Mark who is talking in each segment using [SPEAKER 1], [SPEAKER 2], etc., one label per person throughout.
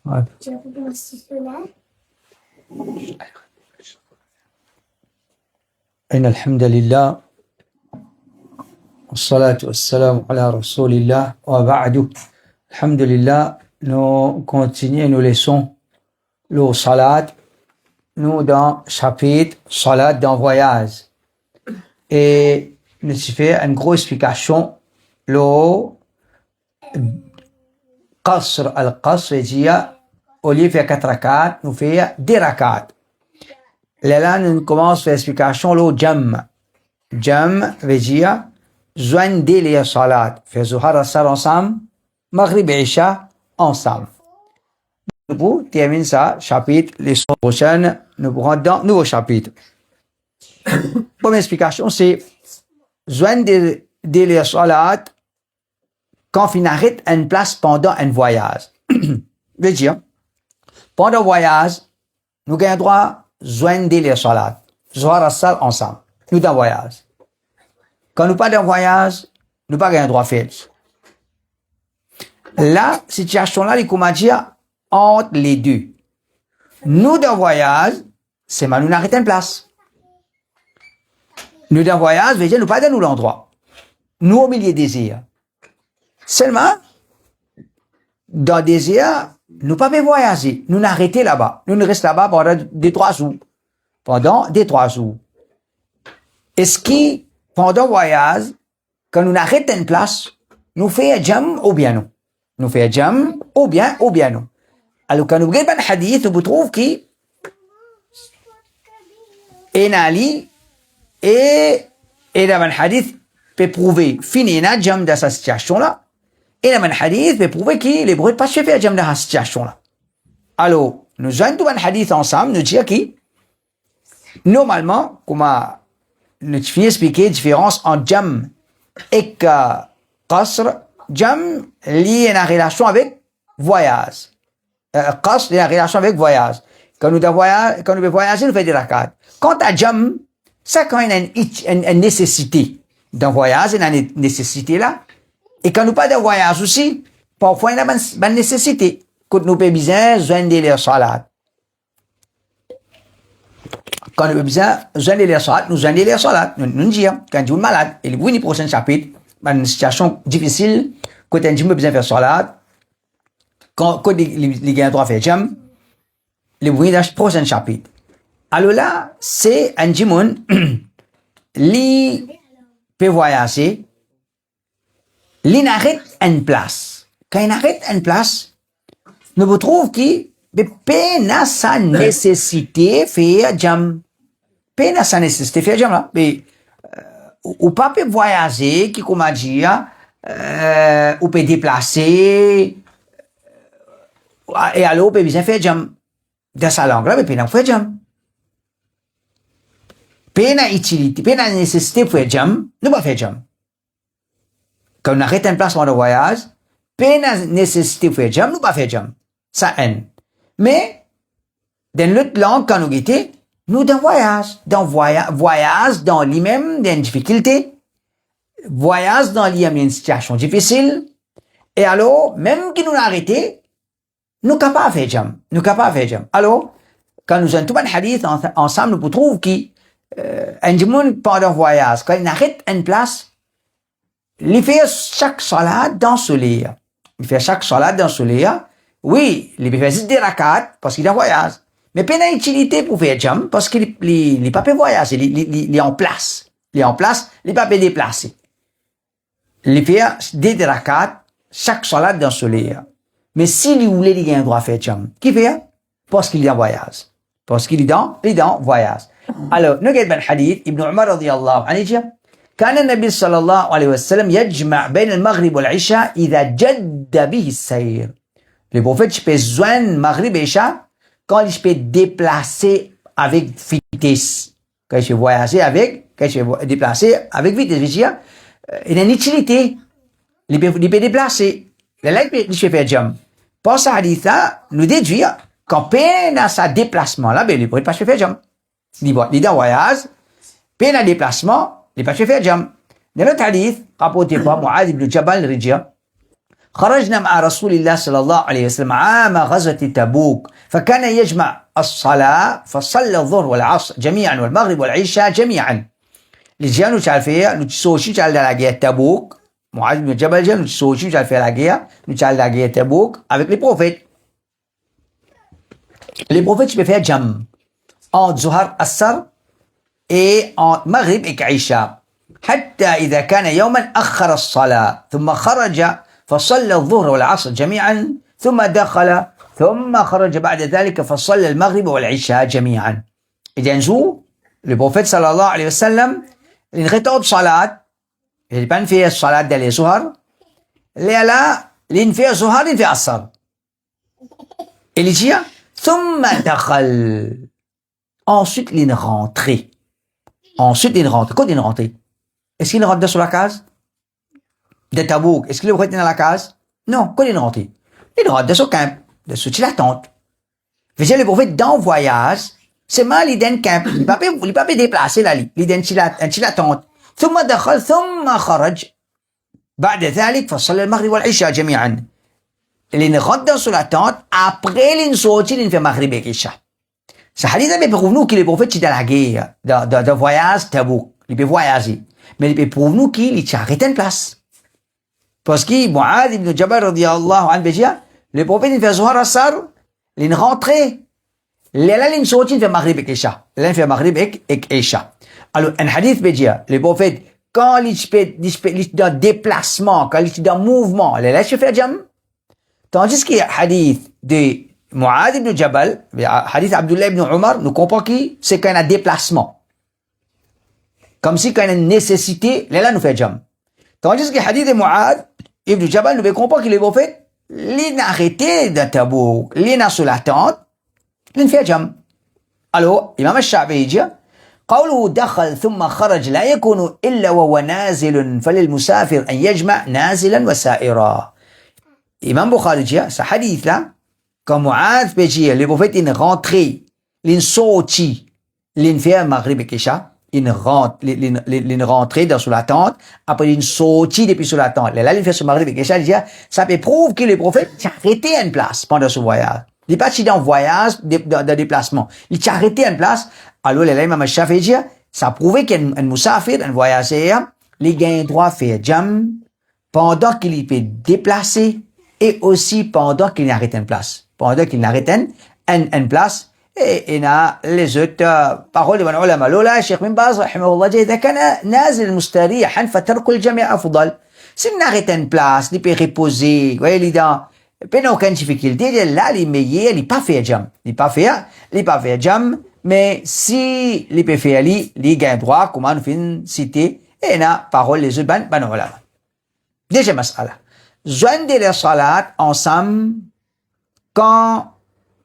[SPEAKER 1] Ouais. إن الحمد لله والصلاة والسلام على رسول الله وبعد. Alhamdulillah, nous continuons, nous laissons le salat, nous dans chapitre salat dans voyage. Et nous fait une grosse explication, le qasr, al-qasr, c'est-à-dire, au lieu de faire 4 rakats, nous faisons 10 rakats. Là, nous commençons l'explication, le jam. Jam veut dire, joindre les salats. Faire Zuhar Asar ensemble, Maghrib et Isha ensemble. Nous terminons ça, chapitre, les semaines prochaines, nous pourrons dans un nouveau chapitre. Première explication, c'est joindre les salats quand on arrête une place pendant un voyage. Veut dire, pendant le voyage, nous avons droit joindre les salats. Zuhar Asar ensemble. Nous dans voyage. Quand nous pas dans voyage, nous pas gain droit à faire. La situation là, il comment dire entre les deux. Nous dans voyage, c'est mal nous arrêter une place. Nous dans voyage, veut dire nous pas dans nous l'endroit. Nous au milieu des désert. Seulement dans le désert, nous pas voyager, nous n'arrêter là-bas. Nous restons là-bas pendant 2-3 jours. Pendant 2-3 jours. Est-ce que pendant le voyage, quand nous arrêtons une place, nous faisons jam ou bien non? Nous faisons jam ou bien non. Alors, quand nous regardons le hadith, nous trouvons que Enali et dans le hadith peut prouver fini na jam dans cette situation-là. Et dans le hadith peut prouver que les bruits pas se faire jam dans cette situation-là. Alors, nous allons tout le hadith ensemble, nous dire que normalement, comme nous finissons expliquer la différence entre jam et qasr. Jam lié à la relation avec voyage. Qasr lié à la relation avec voyage. Quand nous voyager, nous faisons des rakats. Quant à jam, ça quand il y a une nécessité d'un voyage, il y a une nécessité là. Et quand nous pas de voyage aussi, parfois il y a une nécessité. Quand nous avons besoin de joindre les salats. Quand nous avons besoin de joindre les salats, nous joignons les salats. Nous disons, quand tu es malade, et le prochain chapitre, une situation difficile, quand tu as besoin de faire salat, quand les gens doivent faire jam, les bruits dans le prochain chapitre. Alors là, c'est un jimoun, qui peut voyager, qui arrête une place. Quand il arrête une place, nous trouvons qu'il a sa nécessité de faire jam. Il a sa nécessité de faire jam là. Mais, ou pas peut voyager, qui comment dire, ou peut déplacer, et alors, on peut bien faire jam. Dans sa langue là, mais peut faire jam. Peut utilité, peut nécessité de faire jam, nous pas faire jam. Quand on arrête un placement de voyage, peut nécessité de faire jam, nous pas faire jam. Ça haine. Mais, dans l'autre langue, quand nous guettons, nous dans voyage, dans lui-même, dans une difficulté, voyage dans lui-même, une situation difficile, et alors, même qui nous arrêté, nous capables de faire jam. Alors, quand nous avons tout un hadith ensemble, nous trouvons qu'un monde pendant le voyage, quand il arrête une place, il fait chaque salat dans ce lit. Oui, il fait juste des rakats, parce qu'il est en voyage. Mais pas d'utilité pour faire jam, parce qu'il n'est pas peut voyager, il est en place. Il n'est pas peut déplacer. Il fait des rakats, chaque salat dans ce lit. Mais s'il voulait, il a un droit à faire jam. Qui fait? Parce qu'il est en voyage. Voyage. Alors, nous avons un hadith, Ibn Umar radiyallahu anhu dit, كان النبي صلى الله عليه وسلم يجمع بين المغرب والعشاء إذا جد به السير. Le prophète peut joindre Maghrib et Isha quand il peut déplacer avec vitesse. Quand il peut voyager déplacer avec vitesse. Il a une utilité. Il peut déplacer. Là, il peut faire jam. Pour ce hadith-là, nous déduire quand peine à sa déplacement là, il ne peut pas faire jam. Il est en voyage, peine à déplacement, il ne peut pas faire jam. Dans notre hadith, rapporté par Mu'adh ibn Jabal, il dit, خرجنا مع رسول الله صلى الله عليه وسلم عام غزوة تبوك فكان يجمع الصلاة فصلى الظهر والعصر جميعا والمغرب والعشاء جميعا. Les gens nous ont fait, nous sommes aussi dans la guerre Tabouk. Muad ibn Jabal, nous sommes aussi dans la guerre, nous sommes dans la guerre Tabouk avec les prophètes. Les prophètes, tu peux faire jam entre Zuhar Assar et entre Maghrib et Isha. حتى إذا كان يوما أخر الصلاة ثم خرج فصلى الظهر والعصر جميعا ثم دخل ثم خرج بعد ذلك فصلى المغرب والعشاء جميعا. إذا نزو le prophète sallallahu alayhi wa sallam il retard salat il pas fait salat de zuhar là il fait zuhar il fait asr il dit ثم دخل ensuite il est rentré quand il est rentré est-ce qu'il rentre sur la case de Tabouk? Est-ce qu'il est rentré dans la case? Non, quand il est rentré il rentre dans son camp de ce qu'il attend. Vous le prophète dans voyage c'est mal il d'un camp il pas déplacer là il d'un il attend ثم دخل ثم خرج بعد ذلك فصلى المغرب والعشاء جميعا. Il rentre dans son attente après il sortit il fait maghrib et isha. Ce hadith là prouve nous que le prophète dans la guerre de voyage Tabouk il peut voyager mais il prouve nous qu'il s'arrête en place parce que Muad ibn Jabal radiyallahu anhu le prophète il fait Zuhar Asar il rentré là il sortit il fait maghrib et isha là il fait maghrib et isha. Alors un hadith peut dire le prophète quand il est dans déplacement quand il est dans mouvement là il fait jam tandis que hadith de Muad ibn Jabal hadith Abdullah ibn Umar nous comprend que c'est quand il y a un déplacement comme si quand il y a une nécessité là nous fait jam tandis que hadith de Muad ibn Jabal nous comprend que le prophète il a arrêté de Tabouk il est sur la tente il fait jam. Alors Imam al-Shafi'i dit قوله دخل ثم خرج لا يكون إلا وهو نازل فللمسافر أن يجمع نازلا وسائرا. Imam Bukhari dit ce hadith là quand Muad peut dire le prophète il rentré il sorti il fait maghrib et isha il rentre il rentré dans la tente après il sorti depuis sur la tente là il fait ce maghrib et isha il dit ça peut prouver que le prophète s'est arrêté à une place pendant ce voyage il n'est pas parti dans voyage de déplacement il s'est arrêté à une place. Alors là Imam Shafi'i dit ça prouve qu'un musafir un voyageur il gagne droit faire jam pendant qu'il peut déplacer et aussi pendant qu'il n'arrête une place. Pendant qu'il n'arrête une place. Et il y a les autres paroles de l'ulama. Lola, Cheikh Bin Baz, rahimahullah, dit, إذا كان نازل مستريحا فترك الجميع أفضل. S'il n'arrête une place, il peut reposer. Vous voyez, il est dans, il n'a aucune difficulté. Là, il est meilleur, il n'est pas fait jam. Il n'est pas fait jam. Mais si il peut faire, il gagne droit, comme on fait citer, et il y a parole les autres ban ulama. Deuxième mas'ala. Joindre les salats ensemble quand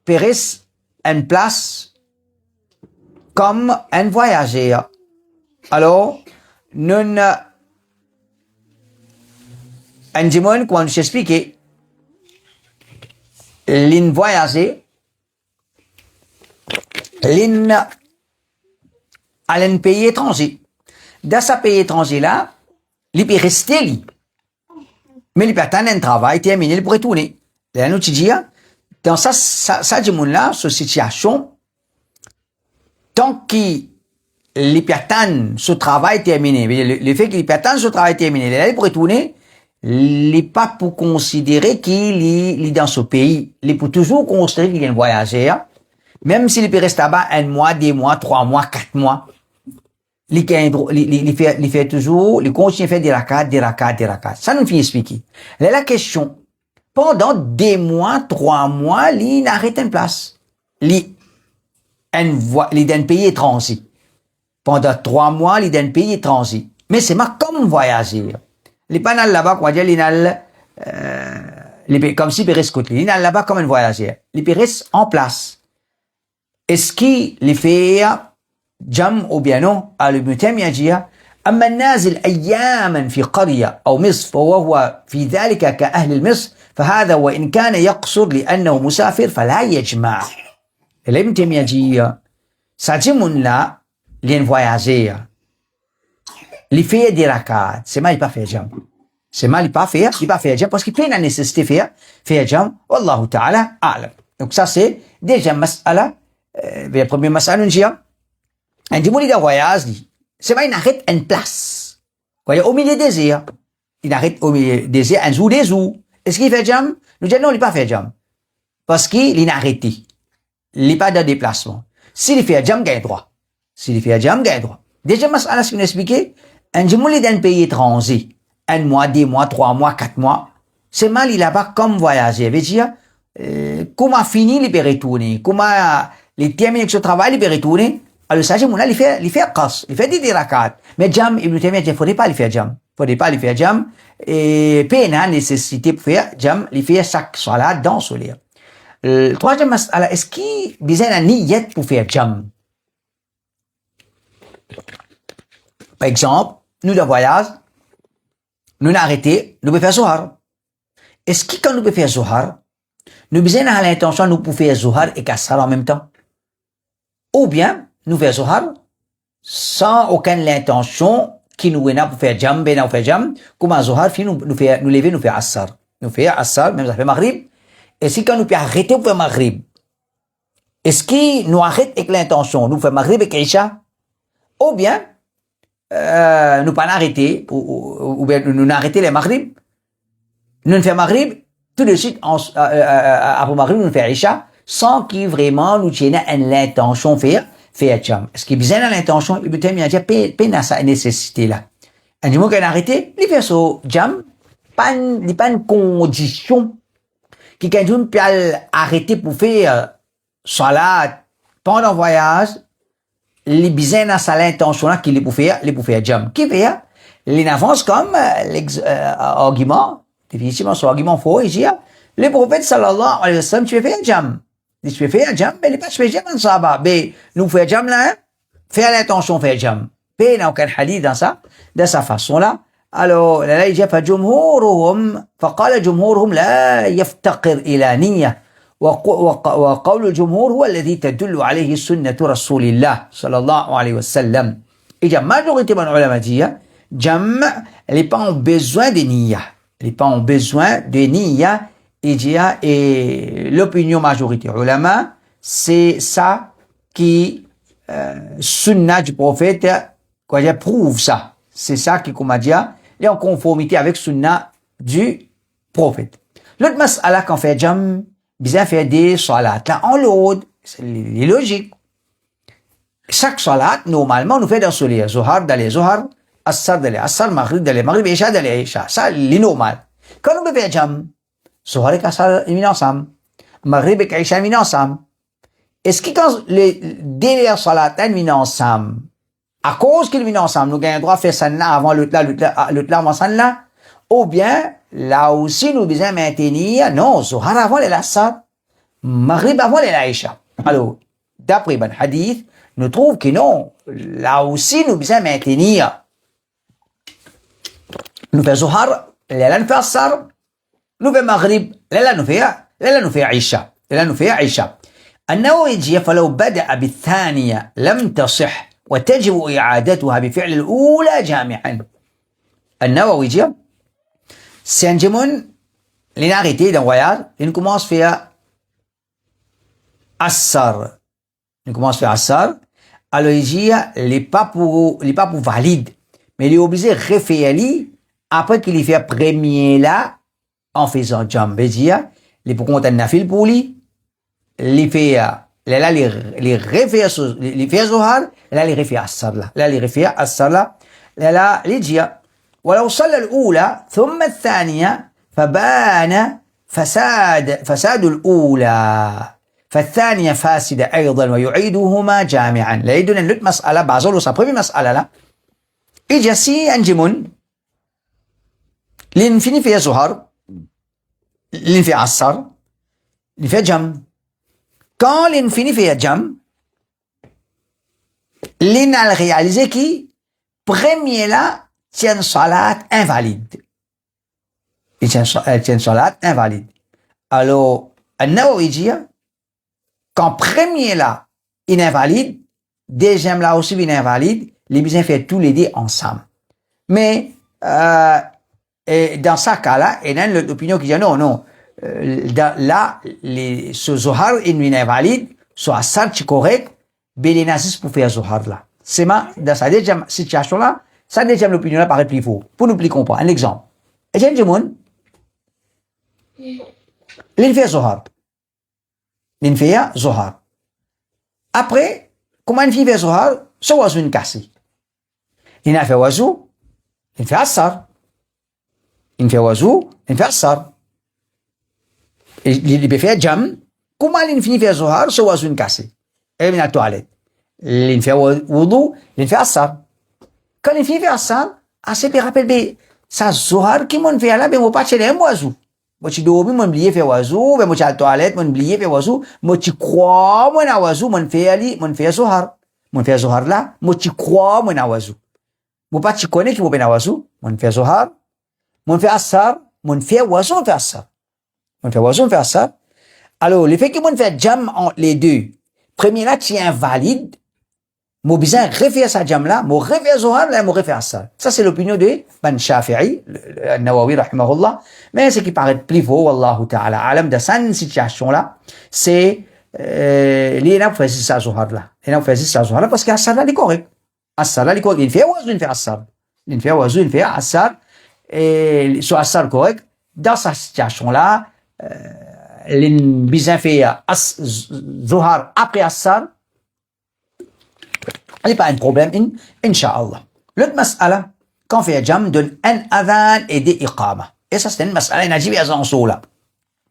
[SPEAKER 1] périsse une place comme un voyageur. Alors, nous, un dimanche, quand je explique, l'in voyager, l'in à un pays étranger. Dans ce pays étranger-là, il peut rester libre. Mais il peut attendre un travail terminé, il pourrait tourner. Là, nous te disons, dans ça, là, cette situation, tant qu'il peut attendre ce travail terminé, le fait qu'il peut attendre ce travail terminé, là, il pourrait tourner, il n'est pas pour considérer qu'il est dans ce pays. Il peut toujours considérer qu'il est un voyageur, même s'il peut rester là-bas 1 mois, 2 mois, 3 mois, 4 mois. Il fait toujours, il continue à faire des rakats. Ça nous fait expliquer. Là, la question, pendant 2 mois, 3 mois, il n'arrête une place. Il est d'un pays étranger. Pendant 3 mois, il est d'un pays étranger. Mais c'est pas comme voyager. Il n'est pas là-bas, quoi dire, comme si il reste côté. Il est là-bas comme un voyageur. Il reste en place. Est-ce qu'il fait جم أو بيانو قال ابن تيمية جيا أما النازل أياما في قرية أو مصر وهو في ذلك كأهل مصر فهذا وإن كان يقصر لأنه مسافر فلا يجمع. ابن تيمية جيا ساجمون لا لين voyager li fait des rakats c'est mal pas fait jam C'est mal, il pas faire jam, parce qu'il plein la nécessité faire jam, wallahu ta'ala a'lam. Donc ça c'est déjà mas'ala, la première mas'ala njia. Un dit mouli de voyage, c'est pas une arrête une place. Voyez, au milieu des airs. Il arrête au milieu des airs, un jour des jours. Est-ce qu'il fait jam? Nous disons non, il pas fait jam. Parce qu'il est arrêté. Il n'est pas de déplacement. S'il fait jam, gagne droit. S'il fait jam, gagne droit. Déjà, mas'ala, ce qu'on a expliqué, un dit mouli d'un pays étranger. 1 mois, 2 mois, 3 mois, 4 mois. C'est mal, il a pas comme voyager. Veut dire, comment finir, il peut retourner. Comment, il termine avec ce travail, il peut retourner. Alors, ça, il fait qas, il fait des rakat. Mais jam, Ibn Taymiyyah dit, faudrait pas le faire jam. Faudrait pas le faire jam. Et, peine, nécessité pour faire jam, il fait chaque salat dans ce lieu. Troisième mas'ala, est-ce qu'il besoin d'un niyat pour faire jam? Par exemple, nous, de voyage, nous avons arrêté, nous pouvons faire Zohar. Est-ce que quand nous pouvons faire Zohar, nous besoin à l'intention, nous pouvons faire Zohar et Kassar en même temps? Ou bien, nous faisons Zohar sans aucune intention qui nous vient pour faire Jam, nous faire Jam, comme un Zohar, nous lever, nous faire Assar. Nous faire Assar, même ça fait Maghrib. Et si quand nous pouvons arrêter pour faire Maghrib, est-ce que nous arrêtons avec l'intention, nous faisons Maghrib et Isha? Ou bien, nous pas arrêter, ou bien nous arrêter les Maghrib, nous faisons Maghrib, tout de suite, après Maghrib, nous faisons Isha, sans qu'il vraiment nous tienne l'intention de faire jam. Est-ce qu'il y a besoin de l'intention? Il peut dire, pas sa nécessité là. Un moment qu'on a arrêté, il fait ce jam, pas une condition qui quelqu'un peut arrêter pour faire salat pendant le voyage, les besoin de sa l'intention là qu'il pour faire jam. Qui fait? Il avance comme argument, définitivement son argument faux, il dit, le prophète sallallahu alayhi wa sallam, tu fais faire jam. Si tu fais un jam, mais il n'est pas fait jam dans ça, mais nous faisons jam là, faire l'intention faire jam. Mais il n'y a aucun hadith dans ça, de sa façon là. Alors, là, il dit, فقال جمهورهم لا يفتقر إلى نية وقول الجمهور هو الذي تدل عليه سنة رسول الله صلى الله عليه وسلم. Il dit, majorité de l'ulama dit, jam, il n'est pas en besoin de niya. Il n'est pas en besoin de niya. Il dit, et l'opinion majorité ulama, c'est ça qui, sunna du prophète, quoi dire, prouve ça. C'est ça qui, comme on dit, est en conformité avec sunna du prophète. L'autre mas'ala qu'on fait jam, bien faire des salats. Là, en l'autre, c'est logique. Chaque salat, normalement, nous fait dans ce lieu. Zohar, d'aller Zohar, Assar, d'aller Assar, Maghrib, d'aller Maghrib, Isha, d'aller Isha. Ça, c'est normal. Quand nous fait jam, Zohar et Assar, ils viennent ensemble. Maghrib et Isha, ils viennent ensemble. Est-ce que quand les deux salats, ils viennent ensemble, à cause qu'ils viennent ensemble, nous gagnons droit à faire ça là avant l'autre là avant ça là, ou bien, là aussi, nous devons maintenir, non, Zohar avant les Assar, Maghrib avant les Isha. Alors, d'après Ben Hadith, nous trouvons que non, là aussi, nous devons maintenir. Nous faisons Zohar, là nous faisons Assar, nous faisons Maghrib, là nous faisons Isha. Là nous faisons Isha. النووي يجي فلو بدأ بالثانية لم تصح وتجب إعادتها بفعل الأولى جامعا. النووي يجي c'est un démon, il a arrêté d'un voyage, il commence à faire Assar. Il commence à faire Assar. Alors il dit, il n'est pas pour valide, mais il est obligé de refaire après qu'il fait premier là, en faisant jam. Il dit, il est pour compter un nafil pour lui, il fait, là, il refait Zohar, là, il refait Assar là. Là, il refait Assar là. Là, il dit, ولو صلى الأولى ثم الثانية فبان فساد الأولى فالثانية فاسدة أيضا ويعيدهما جامعا. لا يدون أن مسألة بعضهم سأبقى مسألة لا إجا سي أنجمون لنفيني فيها زهر لنفي فيها عصر لنفي فيها جم quand l'infini fait jam l'in a réalisé qui premier là tient une salat invalide. Il tient une salat invalide. Alors, An-Nawawi dit, quand premier là, il est invalide, deuxième là aussi, il est invalide, les besoins fait tous les deux ensemble. Mais, Et dans ce cas-là, il y a une opinion qui dit non. Là, ce Zohar est invalide, soit Assar, c'est correct, mais les nazis pour faire Zohar là. C'est dans cette deuxième situation-là, ça deuxième opinion là paraît plus faux. Pour nous plus comprendre. Un exemple. Et j'ai un monde, il fait Zohar. Il fait Zohar. Après, comment il fait Zohar? Ce oiseau est cassé. Il a fait oiseau, il fait Assar. Il fait oiseau, il fait Assar. Il peut faire jam. Comment il finit faire Zohar? Ce oiseau est cassé. Il vient à la toilette. Il fait wudu, il fait Assar. Quand il finit faire Assar, assez peut rappeler, ça Zohar qui m'ont fait là, ben, moi pas chez les oiseaux. Moi, tu dois m'en oublier faire oiseau, ben, moi, tu à la toilette, m'en oublier faire oiseau. Moi, tu crois, moi, à oiseau, m'en fait Zohar. M'en fait Zohar là, moi, tu crois, moi, à oiseau. Moi, pas tu connais qui m'en fait oiseau, m'en fait Zohar. M'en fait Assar, m'en fait oiseau, m'en fait Assar. M'en fait oiseau, m'en fait Assar. Alors, le fait que m'en fait jam entre les deux, premier là, tu es invalide. Moi, besoin refaire sa jam là, moi, refaire Zohar là, moi, refaire Assar. Ça, c'est l'opinion de Ben Shafi'i, Nawawi, rahimahullah. Mais ce qui paraît plus faux, wallahu ta'ala, alam, dans cette situation-là, c'est, les gens font ça Zohar là. Les gens font ça Zohar là parce qu'Assar là, il est correct. Assar là, il est correct. Il fait oiseau, il fait Assar. Il fait oiseau, il fait Assar. Et, soit Assar correct. Dans cette situation-là, les besoin faire Zohar après Assar, il n'y a pas un problème, Inch'Allah. L'autre mas'ala, quand on fait jam, donne un adhan et des iqama. Et ça, c'est une mas'ala, il y a diverses là.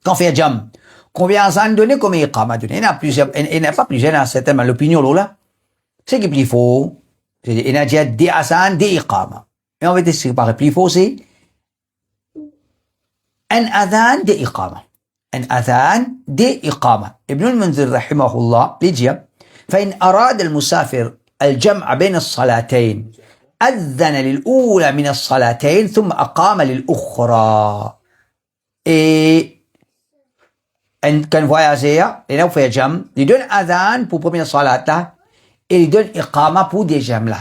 [SPEAKER 1] Quand on fait jam, combien d'adhan donner, combien iqama donner? Il n'y a pas plusieurs, dans certaines l'opinion là. C'est qui est plus faux. Il y a déjà des adhan, des iqama. Et on va dire ce qui paraît plus faux, c'est un adhan, des iqama. Un adhan, des iqama. Ibn al-Munzir, rahimahullah, il dit, فإن أراد المسافر الجمع بين الصلاتين أذن للأولى من الصلاتين ثم أقام للأخرى. Et quand voyager, il a fait jam, il donne adhan pour première salat là, et il donne iqama pour deuxième là.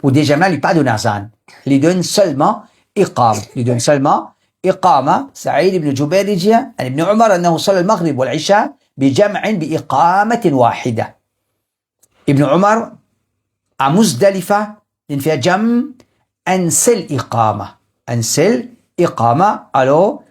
[SPEAKER 1] Pour deuxième là, il pas donne adhan. Il donne seulement iqama. Il donne seulement iqama. Saïd ibn Jubair dit, ابن عمر أنه صلى المغرب والعشاء بجمع بإقامة واحدة. Ibn Omar, à Muzdalifa, il fait jam, un seul iqama. Un seul iqama. Alors,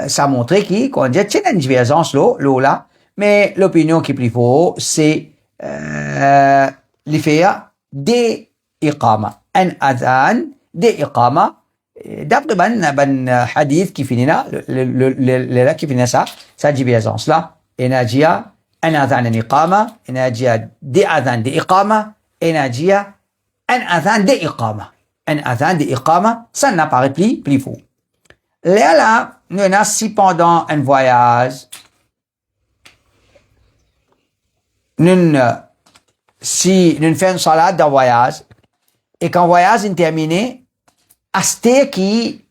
[SPEAKER 1] ça montre qu'on dit, c'est une divergence là, mais l'opinion qui est plus forte, c'est, il fait des iqama. Un adhan, des iqama. D'après ben hadith qui finit là, là qui finit ça, cette divergence là, et Nadia, un adhan en iqama, et Nadia des adhan de iqama, et Nadia un adhan de iqama. Un adhan de iqama, ça n'apparaît plus faux. Là, nous avons si pendant un voyage, si nous faisons une salade d'un voyage, et quand le voyage est terminé, Aste qui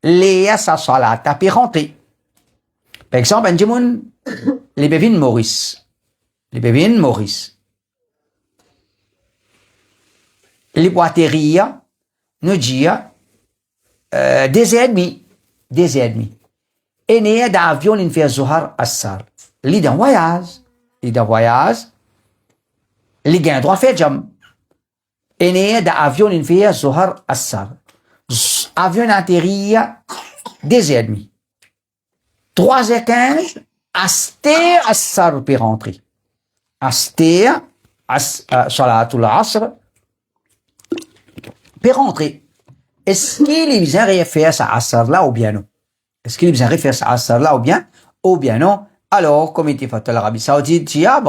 [SPEAKER 1] léa sa salade, t'as pu rentrer. Par exemple, un dimoun, les bevines Maurice. Les bevines Maurice. Les boiteries, nous disons, 2 heures et demie. 2 heures et demie. Et né d'avion, il fait Zohar Assar. Il d'un voyage. Il gagne droit faire jam. Et né d'avion, il fait Zohar Assar. Avion atterri 2 heures et demie. 3h15, Aster Assar peut rentrer. Aster, Salatul Asr, peut rentrer. Est-ce qu'il est besoin de faire ça Assar là ou bien non? Est-ce qu'il est besoin de faire ça Assar là ou bien non? Alors, comme il fait l'Arabie Saoudite, il y a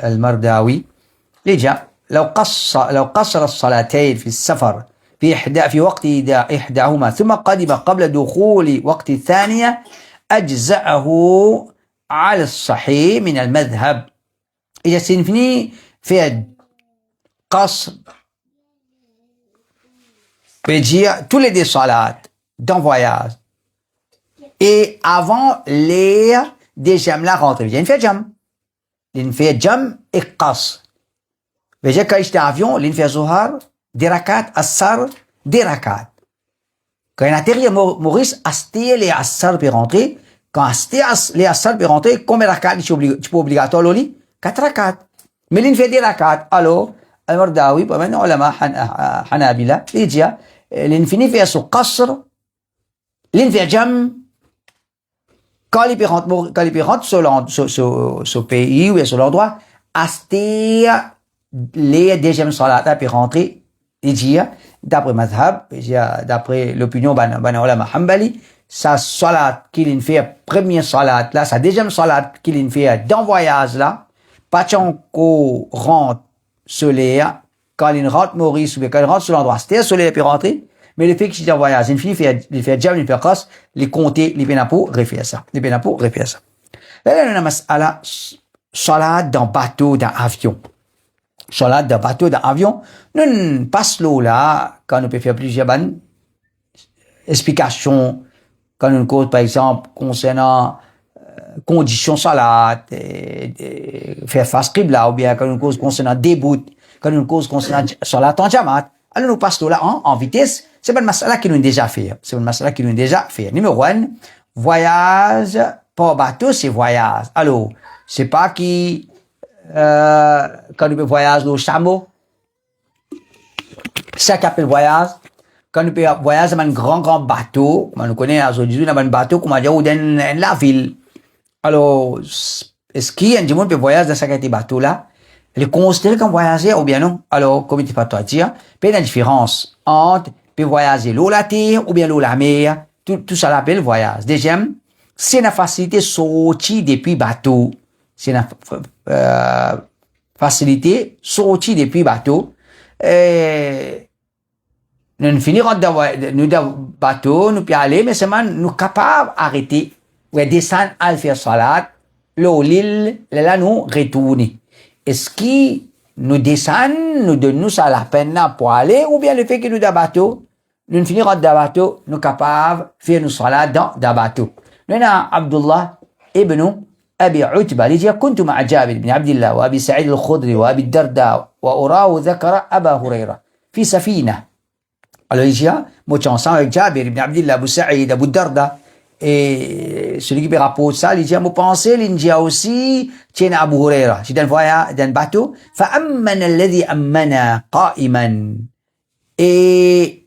[SPEAKER 1] Al-Mardawi, déjà, لو قصر الصلاتين في السفر في وقت إحداهما ثم قدم قبل دخول وقت الثانية أجزأه على الصحيح من المذهب. إذا سنفني في قصر بيجي tous les 2 salats d'un voyage et avant les deuxième la rentrée il fait jam et qasr. Veja quand j'étais en avion, l'in fait Zohar, des rakat, Assar, des rakat. Quand il atterrit à Maurice, Asté les Assar peut rentrer. Quand Asté les Assar peut rentrer, combien de rakats tu peux obligatoire, Loli? 4 rakats. Mais il fait des rakats. Alors, Al-Mardawi, maintenant, ulama Hanabila, il dit, l'infini fait son qasr, l'infini jam, quand il peut rentrer sur ce pays ou sur l'endroit, Asté les deuxième salat peut rentrer, il dit, d'après Madhab, d'après l'opinion ban ulama Hanbali, sa salat qu'il fait, première salat là, sa deuxième salat qu'il fait dans voyage là, pas qu'on rentre soleil, quand il rentre Maurice ou quand il rentre sur l'endroit, c'est soleil peut rentrer, mais le fait qu'il est en voyage, il fait jam, il fait casse, les compter, les pénapos, refaire ça. Les pénapos, refaire ça. Là, on a mas'ala, salat dans bateau, dans avion. Salat dans bateau, dans avion. Nous, passe l'eau là, quand on peut faire plusieurs bonnes explications, quand on cause, par exemple, concernant, conditions salat, faire face qibla, ou bien quand on cause concernant débout, quand on cause concernant salat en jamaat, alors nous passons là en vitesse, c'est pas une masala qui nous déjà fait. C'est une masala qui nous déjà fait. Numéro 1, voyage, pas bateau, c'est voyage. Alors, c'est pas qui, quand nous voyage au chameau, ça qu'appelle voyage. Quand nous voyage dans un grand bateau, comme on connaît aujourd'hui, dans un bateau, comme on dit, ou dans la ville. Alors, est-ce qu'il y a un monde qui peut voyager dans ce bateau-là? Il est considéré comme voyager ou bien non? Alors, comme tu peux dire, il y a une différence entre voyager l'eau la terre ou bien l'eau la mer. Tout ça l'appelle voyage. Deuxième, c'est une facilité sortie depuis bateau. C'est une facilité sortie depuis bateau. Nous finirons dans bateau, nous pouvons aller, mais seulement nous capables d'arrêter ou descendre à faire salat, l'eau l'île, là nous retourner. Est-ce que nous descendons, nous donnons ça la peine là pour aller, ou bien le fait que nous dans bateau, nous finirons dans bateau, nous capables de faire nous salat dans bateau. Nous avons Abdullah ibn Abi Utba, il dit, كنت مع جابر بن عبد الله وأبي سعيد الخدري وأبي الدرداء وأراه ذكر أبا هريرة في سفينة. Alors il dit, moi je suis ensemble avec Jabir ibn Abdillah, Abu Sa'id, Abu Darda, et celui qui rapporte ça, il dit, moi pensais, il dit aussi, tiens Abu Huraira, c'est dans le voyage, dans le bateau, فأمن الذي أمنا قائما. Et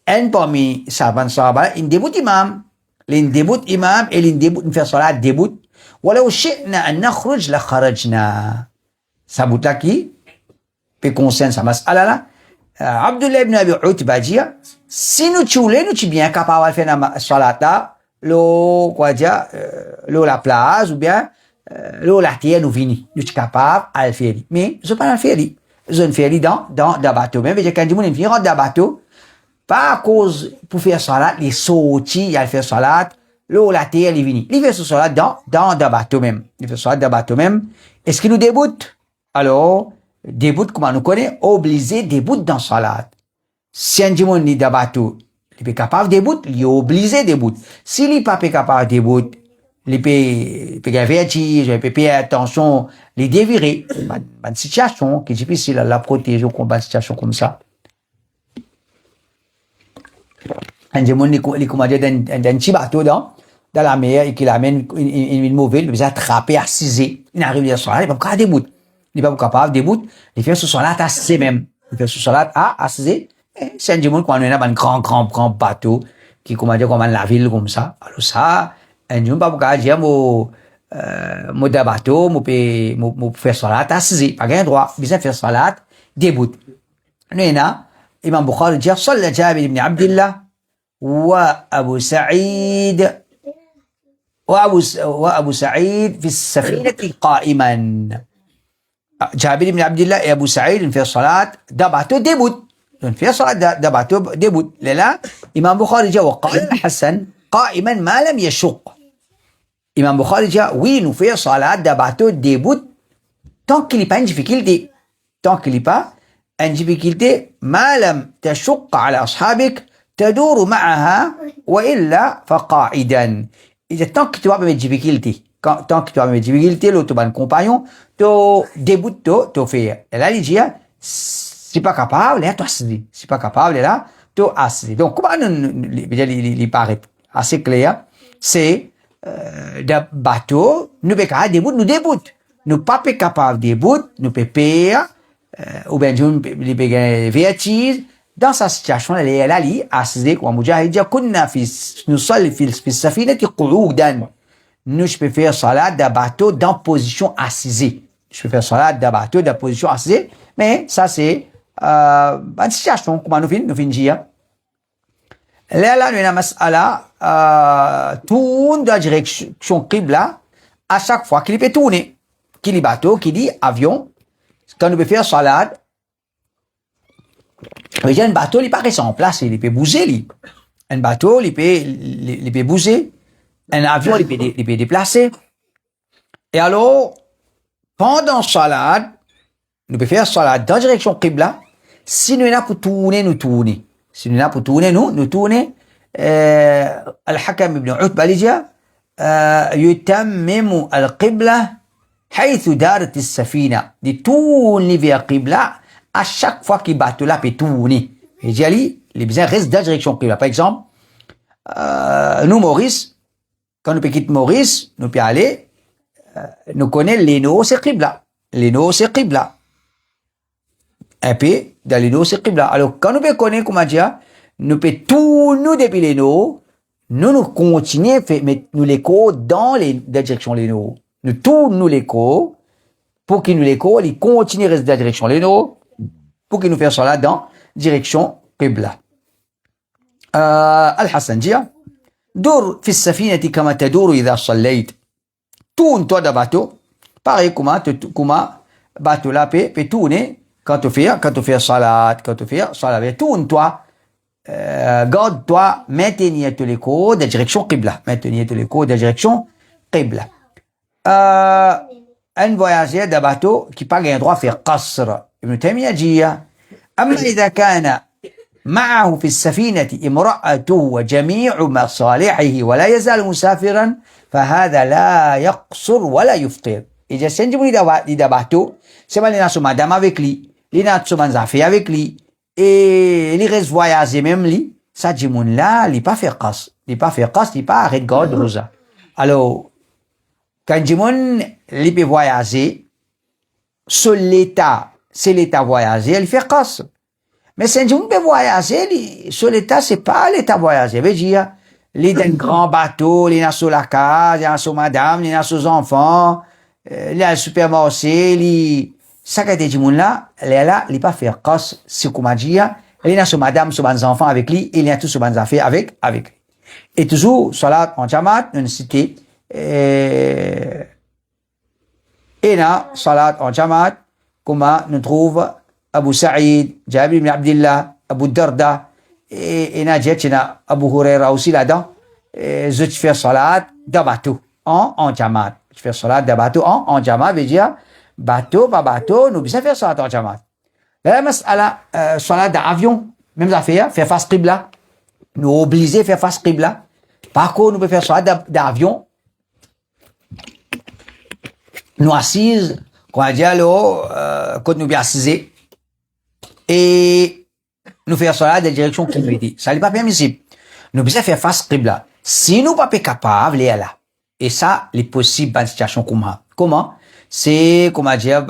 [SPEAKER 1] un parmi sahaba, il débute imam, il débute imam, et il débute, il fait salat, débute, ولو شئنا أن نخرج لخرجنا. Ça bout là qui peut concerner sa mas'ala là. Abdullah ibn Abi Utba dit, si nous voulons, nous sommes bien capables de faire la salat là, l'eau, quoi dire, l'eau la plage, ou bien, l'eau la terre nous vient. Nous sommes capables de le faire. Mais, je ne peux pas le faire. Je ne fais pas dans le bateau. Même, quand du monde vient dans le bateau, pas à cause, pour faire salat, les sorties, il y a le faire salat, l'eau la terre, il vient. Il fait ce salat dans le bateau même. Il fait salat dans le bateau même. Est-ce qu'il nous déboute? Alors, déboute, comme on nous connaît, obligé déboute dans salat. Si un monde n'est dans bateau, il est capable de déboute, il est obligé de déboute. S'il n'est pas capable de déboute, il peut avertir, il peut payer attention, les dévirer. Une situation qui est difficile à la protéger ou combattre une situation comme ça. Un monde, il commande d'un petit bateau dans la mer et qu'il amène une mauvaise, il peut attraper, assiser. Il arrive à salat, il ne peut pas déboute. Il n'est pas capable de déboute, il fait ce salat à assiser même. Il fait ce salat à assiser. C'est un monde quand on est dans un grand bateau qui commande comme la ville comme ça. Alors ça, un monde pas pour dire moi dans bateau, moi peut faire salat à assiser. Pas gain droit, bien faire salat déboute. Nous là, Imam Bukhari dit صلى جابر بن عبد الله وأبو سعيد وأبو سعيد في السفينة قائما. Jabir ibn Abdillah et Abu Sa'id, ils font salat dans bateau début. Ils font salat dans bateau début. Là, Imam Bukhari dit, وقال الحسن قائما ما لم يشق. Imam Bukhari dit, oui, nous faisons salat dans bateau début tant qu'il n'y a pas une difficulté. Tant qu'il n'y a pas une difficulté, ما لم تشق على أصحابك تدور معها وإلا فقاعدا. Tant que tu vas avoir une difficulté. Tant que tu as une difficulté, l'autre compagnon, tu débutes, tu fais. Et là, il dit, si pas capable, là, tu as dit. Si pas capable, là, bateau assis. Donc, comment il paraît assez clair, c'est, de bateau, nous pouvons pas debout, nous débout. Nous pas capable de débout, nous pouvons perdre, ou bien nous pouvons vertige. Dans sa situation, elle est là, assis, comme Mujahid dit, nous sommes في السفينة قعودا. Nous, je peux faire salat d'un bateau dans position assise. Je peux faire salat d'un bateau dans position assise, mais ça c'est une situation, comment nous finissons dire. Là, nous avons mas'ala, tourne dans la direction qibla, à chaque fois qu'il peut tourner. Qui dit bateau, qui dit avion, quand nous peut faire salat, un bateau, il paraît en place, il peut bouger, un bateau, il peut bouger. Un avion, il peut déplacer. Et alors, pendant salat, nous pouvons faire salat dans la direction qibla. Si nous n'avons pas tourner, nous tourner. Si nous n'avons pas tourner, nous tourner. Al-Hakam ibn Utba dit, يتمم القبلة حيث دارت السفينة. De tourner vers qibla, à chaque fois qu'il bateau là peut tourner. Et j'ai les besoins restent dans la direction qibla. Par exemple, nous, Maurice, quand nous quittons Maurice, nous pouvons aller, nous connaissons l'Eno, c'est Qibla. L'Eno, c'est Qibla. Et puis, dans l'Eno, c'est Qibla. Alors, quand nous pouvons connaître, comment dire, nous pouvons tout, nous, depuis l'Eno, nous continuons, mettre nous l'écho dans la direction l'Eno. Nous tournons l'écho, pour qu'il nous l'écho, il continue à rester dans la direction l'Eno, pour qu'il nous fasse cela dans la direction Qibla. Al-Hassan dit, دور في السفينة كما تدور إذا صليت. Tourne toi de bateau. Pareil comment bateau là peut tourner quand tu fais salat, tourne toi. Garde toi, maintenir tous les cours de direction qibla. Un voyageur de bateau qui pas un droit à faire qasr. Ibn Taymiyyah dit, أما إذا كان معه في السفينة امرأته وجميع مصالحه ولا يزال مسافرا فهذا لا يقصر ولا يفطر. Et je sais que il bateau, c'est mal il a son madame avec lui, il a son affaire avec lui et il reste voyager même lui, ça dit mon là, il pas faire casse, il pas arrêter garde rosa. Alors quand Jimon il peut voyager sur l'état, c'est l'état voyager, il fait casse. Mais si on peut voyager, sur l'état, c'est pas l'état voyager. Veut dire, il a un grand bateau, il a sur la case, il a sur madame, il a sur enfants, il a un supermarché, ça que dit moun là, il est là, il pas faire casse, c'est comment dire, il a sur madame, sur ses enfants avec lui, il a tout sur ses affaires avec lui. Et toujours, salat en jamaat, nous cité, et là, salat en jamaat, comment nous trouve Abu Sa'id, Jabir ibn Abdullah, Abu Darda, et Nadjetchina, Abu Huraira aussi là-dedans, je fais salat de bateau, en jamaat. Je fais salat de bateau, en jamaat, veut dire, bateau, pas bateau, nous pouvons faire salat en jamaat. Là, mas'ala, salat d'avion, même affaire, faire face qibla. Nous obligés à faire face qibla. Par contre, nous pouvons faire salat d'avion. Nous assises, quand on dit quand nous bien assises, et nous faire cela dans la direction qui nous dit. Ça n'est pas permissible. Nous devons faire face qibla. Si nous pas capables, les là. Et ça, les possibles dans une situation comme ça. Comment? C'est, comment dire,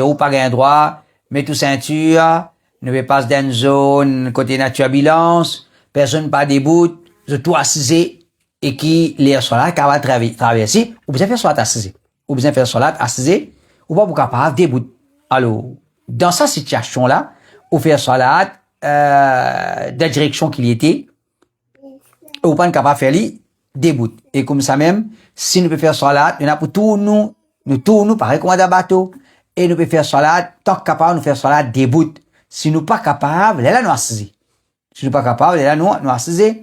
[SPEAKER 1] ou pas un droit, mettre tout ceinture, ne vais pas dans une zone, côté nature bilance, personne pas debout, je tout assisé, et qui, les solat, qui va traverser, ou besoin faire solat assisé. Ou besoin faire solat assisé, ou pas capable debout. Alors, dans cette situation-là, ou faire salat de la direction qu'il était, ou pas capable de faire lui debout. Et comme ça même, si nous pouvons faire salat, nous avons tout nous tournons pareil comme un bateau, et nous pouvons faire salat, tant capable de faire salat debout. Si nous pas capable, là nous assisons. Si nous pas capable, là nous assisons.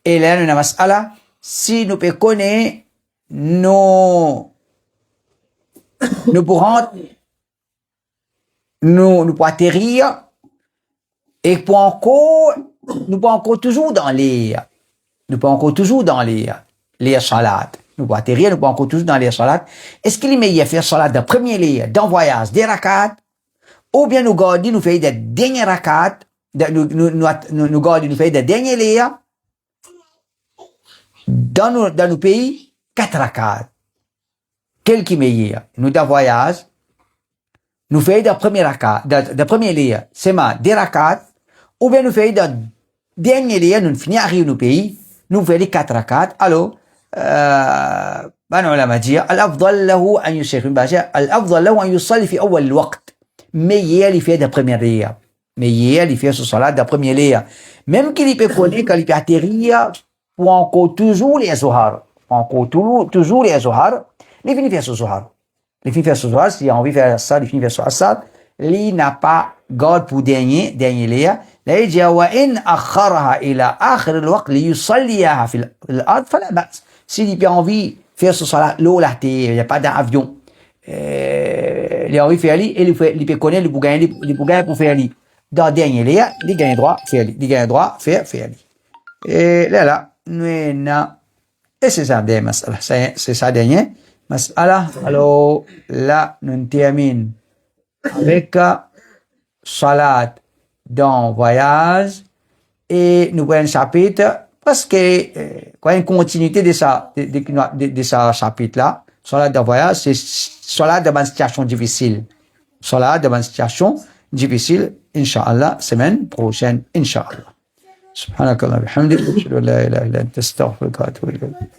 [SPEAKER 1] Et là nous avons mas'ala, si nous pouvons connaître nous pourrons nous pour atterrir et pour encore nous pour encore toujours dans l'air. Nous pour encore toujours dans l'air salat. Nous pour atterrir, nous pour encore toujours dans l'air salat. Est-ce qu'il est meilleur faire salat de premier l'air, dans voyage, des rakats, ou bien nous garder, nous faire des derniers rakats nous garde nous fait de dernier lia dans nos pays 4 rakat. Quel qui meilleur? Nous dans voyage, nous fait de premier rakat, de premier lia, c'est ma des rakat, ou bien nous fait de dernier lia, nous finissons arriver nos pays, nous fait les 4 rakat. Alors, العلماء dire الأفضل له أن يشيخ الأفضل له أن يصلي في أول الوقت meilleur il fait de première lia meilleur il fait ce salat de première lia même qu'il peut connaître quand il peut atterrir pour encore toujours les zuhar toujours les zuhar il finit faire ce zuhar s'il a envie de faire ça il finit faire ça il n'a pas garde pour dernier lia لا يجي وإن أخرها إلى آخر الوقت ليصليها في الأرض فلا بأس s'il a envie de faire ce salat l'eau là il n'y a pas d'avion il a envie de faire lui et il peut connaître le bougain pour faire lui dans dernier lia il gagne droit faire lui il gagne droit faire lui et là nous et c'est ça des masala c'est ça dernier masala alors là nous termine avec salat dans voyage et nous prenons un chapitre parce que quoi une continuité de ça chapitre là salat de voyage c'est salat de situation difficile salat de situation difficile inchallah semaine prochaine inchallah subhanakallah bihamdik ashhadu an la ilaha illa anta astaghfiruka wa atubu ilayk